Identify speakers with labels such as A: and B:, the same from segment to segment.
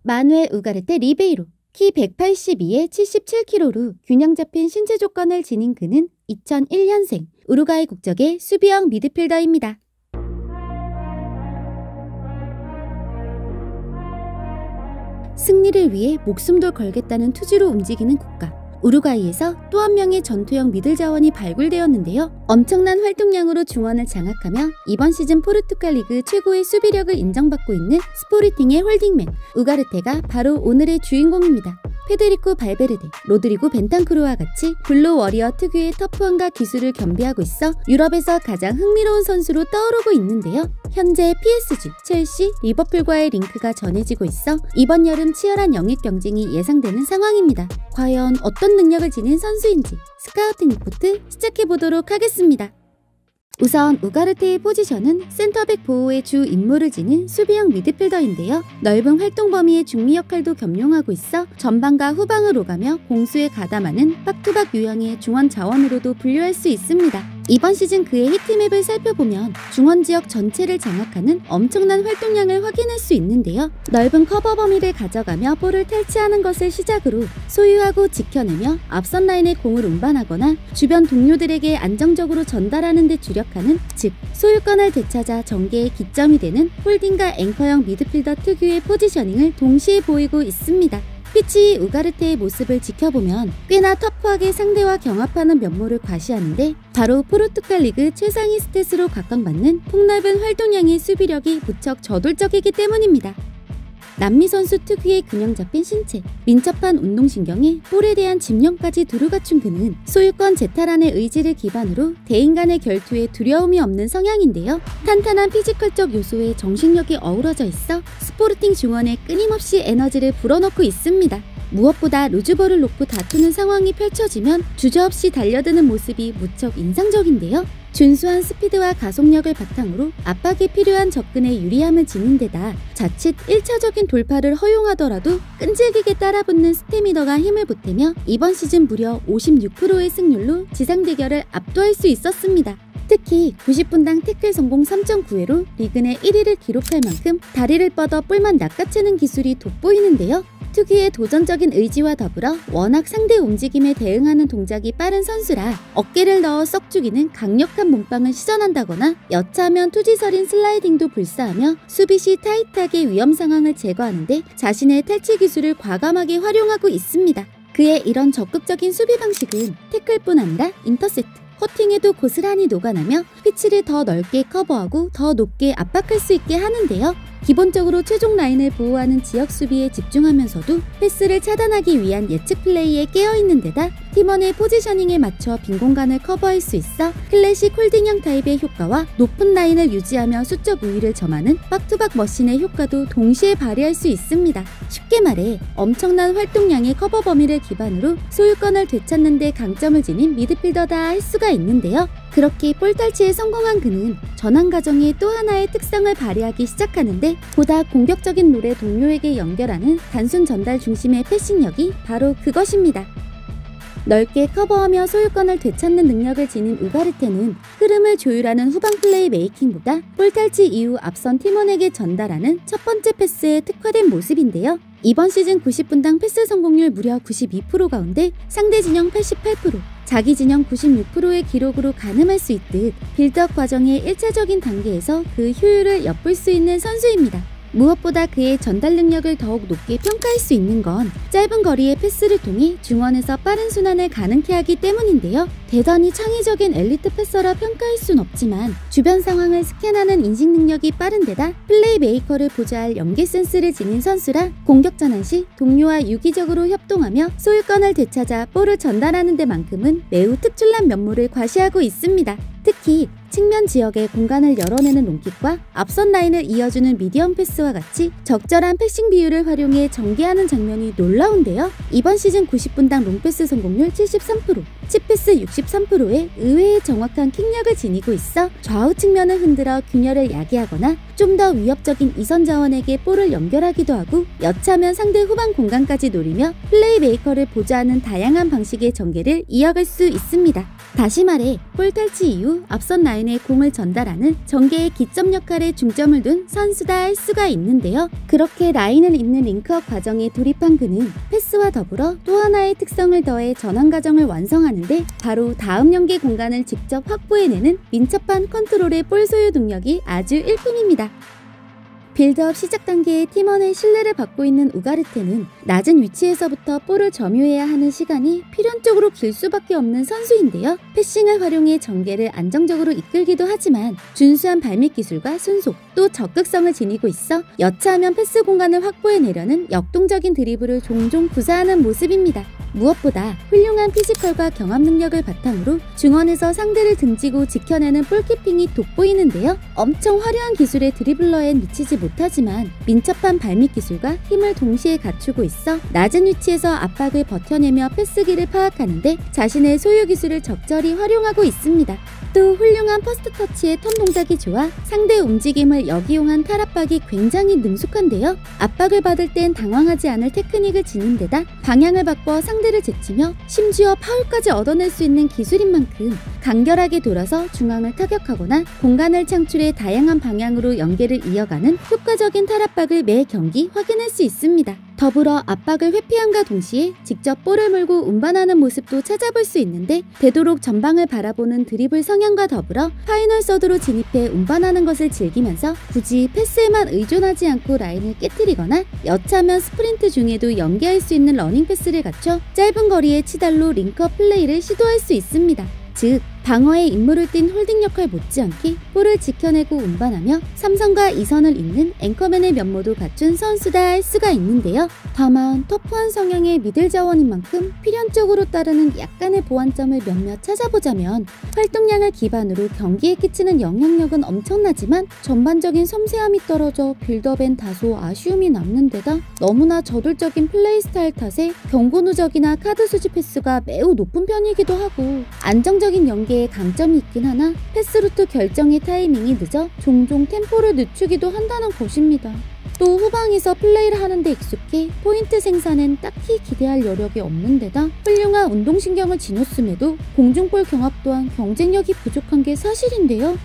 A: 마누엘 우가르테 리베이로. 키 182에 77kg로 균형 잡힌 신체 조건을 지닌 그는 2001년생 우루과이 국적의 수비형 미드필더입니다. 승리를 위해 목숨도 걸겠다는 투지로 움직이는 국가. 우루과이에서 또 한 명의 전투형 미들 자원이 발굴되었는데요. 엄청난 활동량으로 중원을 장악하며 이번 시즌 포르투갈 리그 최고의 수비력을 인정받고 있는 스포르팅의 홀딩맨 우가르테가 바로 오늘의 주인공입니다. 페데리코 발베르데, 로드리고 벤탄쿠르와 같이 블루 워리어 특유의 터프함과 기술을 겸비하고 있어 유럽에서 가장 흥미로운 선수로 떠오르고 있는데요. 현재 PSG, 첼시, 리버풀과의 링크가 전해지고 있어 이번 여름 치열한 영입 경쟁이 예상되는 상황입니다. 과연 어떤 능력을 지닌 선수인지 스카우팅 리포트 시작해보도록 하겠습니다. 우선 우가르테의 포지션은 센터백 보호의 주 임무를 지닌 수비형 미드필더인데요. 넓은 활동 범위의 중미 역할도 겸용하고 있어 전방과 후방을 오가며 공수에 가담하는 박투박 유형의 중원 자원으로도 분류할 수 있습니다. 이번 시즌 그의 히트맵을 살펴보면 중원 지역 전체를 장악하는 엄청난 활동량을 확인할 수 있는데요. 넓은 커버 범위를 가져가며 볼을 탈취하는 것을 시작으로 소유하고 지켜내며 앞선 라인에 공을 운반하거나 주변 동료들에게 안정적으로 전달하는 데 주력하는, 즉 소유권을 되찾아 전개의 기점이 되는 홀딩과 앵커형 미드필더 특유의 포지셔닝을 동시에 보이고 있습니다. 피치 우가르테의 모습을 지켜보면 꽤나 터프하게 상대와 경합하는 면모를 과시하는데 바로 포르투갈 리그 최상위 스탯으로 각광받는 폭넓은 활동량의 수비력이 무척 저돌적이기 때문입니다. 남미 선수 특유의 균형 잡힌 신체, 민첩한 운동신경에 볼에 대한 집념까지 두루 갖춘 그는 소유권 재탈환의 의지를 기반으로 대인 간의 결투에 두려움이 없는 성향인데요. 탄탄한 피지컬적 요소에 정신력이 어우러져 있어 스포르팅 중원에 끊임없이 에너지를 불어넣고 있습니다. 무엇보다 루즈볼을 놓고 다투는 상황이 펼쳐지면 주저없이 달려드는 모습이 무척 인상적인데요. 준수한 스피드와 가속력을 바탕으로 압박이 필요한 접근에 유리함을 지닌 데다 자칫 1차적인 돌파를 허용하더라도 끈질기게 따라붙는 스태미너가 힘을 보태며 이번 시즌 무려 56%의 승률로 지상 대결을 압도할 수 있었습니다. 특히 90분당 태클 성공 3.9회로 리그 내 1위를 기록할 만큼 다리를 뻗어 볼만 낚아채는 기술이 돋보이는데요. 특유의 도전적인 의지와 더불어 워낙 상대 움직임에 대응하는 동작이 빠른 선수라 어깨를 넣어 썩 죽이는 강력한 몸빵을 시전한다거나 여차하면 투지설인 슬라이딩도 불사하며 수비 시 타이트하게 위험 상황을 제거하는데 자신의 탈취 기술을 과감하게 활용하고 있습니다. 그의 이런 적극적인 수비 방식은 태클뿐 아니라 인터셉트, 커팅에도 고스란히 녹아나며 피치를 더 넓게 커버하고 더 높게 압박할 수 있게 하는데요. 기본적으로 최종 라인을 보호하는 지역 수비에 집중하면서도 패스를 차단하기 위한 예측 플레이에 깨어있는 데다 팀원의 포지셔닝에 맞춰 빈 공간을 커버할 수 있어 클래식 홀딩형 타입의 효과와 높은 라인을 유지하며 수적 우위를 점하는 박투박 머신의 효과도 동시에 발휘할 수 있습니다. 쉽게 말해 엄청난 활동량의 커버 범위를 기반으로 소유권을 되찾는 데 강점을 지닌 미드필더다 할 수가 있는데요. 그렇게 볼 탈취에 성공한 그는 전환 과정에 또 하나의 특성을 발휘하기 시작하는데 보다 공격적인 롤에 동료에게 연결하는 단순 전달 중심의 패싱력이 바로 그것입니다. 넓게 커버하며 소유권을 되찾는 능력을 지닌 우가르테는 흐름을 조율하는 후방 플레이 메이킹보다 볼 탈취 이후 앞선 팀원에게 전달하는 첫 번째 패스에 특화된 모습인데요. 이번 시즌 90분당 패스 성공률 무려 92% 가운데 상대 진영 88%, 자기 진영 96%의 기록으로 가늠할 수 있듯 빌드업 과정의 1차적인 단계에서 그 효율을 엿볼 수 있는 선수입니다. 무엇보다 그의 전달 능력을 더욱 높게 평가할 수 있는 건 짧은 거리의 패스를 통해 중원에서 빠른 순환을 가능케 하기 때문인데요. 대단히 창의적인 엘리트 패서라 평가할 순 없지만 주변 상황을 스캔하는 인식 능력이 빠른 데다 플레이 메이커를 보좌할 연계 센스를 지닌 선수라 공격 전환 시 동료와 유기적으로 협동하며 소유권을 되찾아 볼을 전달하는 데만큼은 매우 특출난 면모를 과시하고 있습니다. 특히 측면 지역에 공간을 열어내는 롱킥과 앞선 라인을 이어주는 미디엄 패스와 같이 적절한 패싱 비율을 활용해 전개하는 장면이 놀라운데요. 이번 시즌 90분당 롱패스 성공률 73%, 칩패스 63%의 의외의 정확한 킥력을 지니고 있어 좌우 측면을 흔들어 균열을 야기하거나 좀 더 위협적인 이선 자원에게 볼을 연결하기도 하고 여차하면 상대 후방 공간까지 노리며 플레이메이커를 보좌하는 다양한 방식의 전개를 이어갈 수 있습니다. 다시 말해 볼 탈취 이후 앞선 라인에 공을 전달하는 전개의 기점 역할에 중점을 둔 선수다 할 수가 있는데요. 그렇게 라인을 잇는 링크업 과정에 돌입한 그는 패스와 더불어 또 하나의 특성을 더해 전환 과정을 완성하는데 바로 다음 연계 공간을 직접 확보해내는 민첩한 컨트롤의 볼 소유 능력이 아주 일품입니다. 빌드업 시작 단계에 팀원의 신뢰를 받고 있는 우가르테는 낮은 위치에서부터 볼을 점유해야 하는 시간이 필연적으로 길 수밖에 없는 선수인데요. 패싱을 활용해 전개를 안정적으로 이끌기도 하지만 준수한 발밑 기술과 순속, 또 적극성을 지니고 있어 여차하면 패스 공간을 확보해내려는 역동적인 드리블을 종종 구사하는 모습입니다. 무엇보다 훌륭한 피지컬과 경합 능력을 바탕으로 중원에서 상대를 등지고 지켜내는 볼키핑이 돋보이는데요. 엄청 화려한 기술의 드리블러엔 미치지 못하지만 민첩한 발밑 기술과 힘을 동시에 갖추고 있어 낮은 위치에서 압박을 버텨내며 패스기를 파악하는데 자신의 소유 기술을 적절히 활용하고 있습니다. 또 훌륭한 퍼스트 터치의 턴 동작이 좋아 상대 움직임을 역이용한 탈압박이 굉장히 능숙한데요. 압박을 받을 땐 당황하지 않을 테크닉을 지닌 데다 방향을 바꿔 상대를 제치며 심지어 파울까지 얻어낼 수 있는 기술인 만큼 간결하게 돌아서 중앙을 타격하거나 공간을 창출해 다양한 방향으로 연계를 이어가는 효과적인 탈압박을 매 경기 확인할 수 있습니다. 더불어 압박을 회피함과 동시에 직접 볼을 물고 운반하는 모습도 찾아볼 수 있는데 되도록 전방을 바라보는 드리블 성향과 더불어 파이널 서드로 진입해 운반하는 것을 즐기면서 굳이 패스에만 의존하지 않고 라인을 깨트리거나 여차하면 스프린트 중에도 연계할 수 있는 러닝 패스를 갖춰 짧은 거리의 치달로 링크업 플레이를 시도할 수 있습니다. 즉 방어에 임무를 띈 홀딩 역할 못지않게 볼을 지켜내고 운반하며 삼선과 이선을 잇는 앵커맨의 면모도 갖춘 선수다 할 수가 있는데요. 다만 터프한 성향의 미들 자원인 만큼 필연적으로 따르는 약간의 보완점을 몇몇 찾아보자면 활동량을 기반으로 경기에 끼치는 영향력은 엄청나지만 전반적인 섬세함이 떨어져 빌드업엔 다소 아쉬움이 남는 데다 너무나 저돌적인 플레이 스타일 탓에 경고 누적이나 카드 수집 횟수가 매우 높은 편이기도 하고 안정적인 연계에 강점이 있긴 하나 패스루트 결정의 타이밍이 늦어 종종 템포를 늦추기도 한다는 것입니다. 또 후방에서 플레이를 하는데 익숙해 포인트 생산엔 딱히 기대할 여력이 없는 데다 훌륭한 운동신경을 지녔음에도 공중볼 경합 또한 경쟁력이 부족한 게 사실인데요.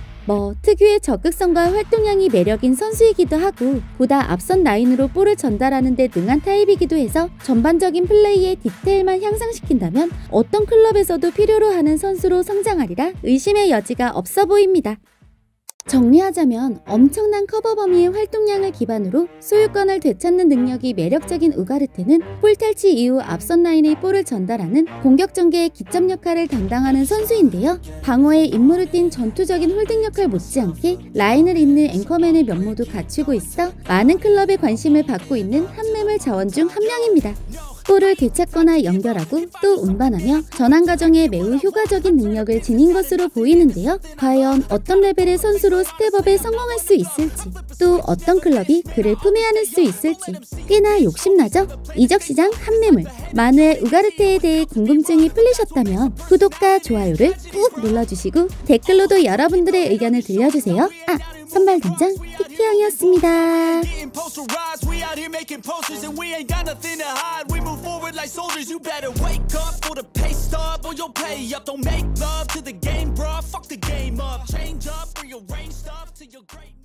A: 특유의 적극성과 활동량이 매력인 선수이기도 하고 보다 앞선 라인으로 볼을 전달하는 데 능한 타입이기도 해서 전반적인 플레이의 디테일만 향상시킨다면 어떤 클럽에서도 필요로 하는 선수로 성장하리라 의심의 여지가 없어 보입니다. 정리하자면 엄청난 커버 범위의 활동량을 기반으로 소유권을 되찾는 능력이 매력적인 우가르테는 볼 탈취 이후 앞선 라인의 볼을 전달하는 공격 전개의 기점 역할을 담당하는 선수인데요. 방어에 임무를 띈 전투적인 홀딩 역할 못지않게 라인을 잇는 앵커맨의 면모도 갖추고 있어 많은 클럽의 관심을 받고 있는 한매물 자원 중 한 명입니다. 볼을 되찾거나 연결하고 또 운반하며 전환 과정에 매우 효과적인 능력을 지닌 것으로 보이는데요. 과연 어떤 레벨의 선수로 스텝업에 성공할 수 있을지 또 어떤 클럽이 그를 품에 안을 수 있을지 꽤나 욕심나죠? 이적시장 한매물 마누엘 우가르테에 대해 궁금증이 풀리셨다면 구독과 좋아요를 꾹 눌러주시고 댓글로도 여러분들의 의견을 들려주세요. 선발단장 피키형이었습니다. Forward like soldiers, you better wake up for the pay stub or you'll pay up. Don't make love to the game, bruh. Fuck the game up. Change up, rearrange stuff to your greatness.